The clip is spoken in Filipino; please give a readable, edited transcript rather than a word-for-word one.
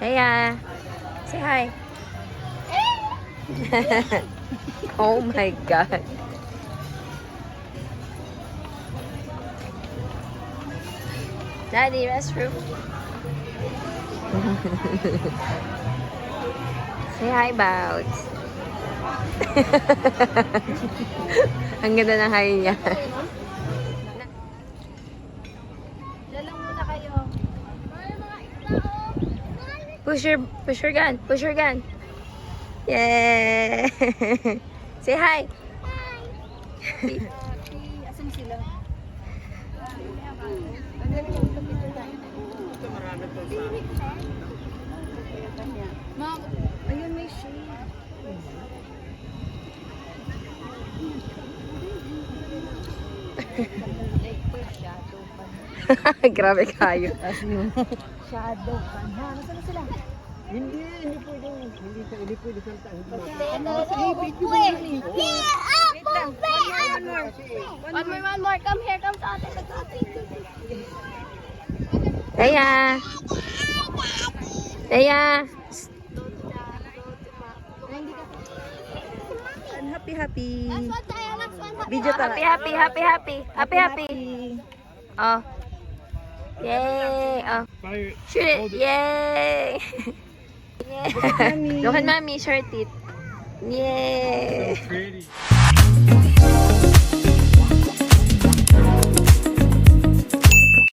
Leia, say hi. Oh my God. Daddy, restroom. Say hi, Bouts. Ang ganda ng hi niya. Dalang muna kayo. Push your gun. Push your gun. Yay! Say hi. Asan sila? Ma'am, ayun may shade. Grabe kayo. Shadow pa na. Nasaan sila? Hindi pwede salta. One more. Come here, come sa atin. Leia. Leia. Happy. Video Happy. Oh. Yay. Oh. Shoot it. Yay. Yay. Look at mommy, short it. Yay.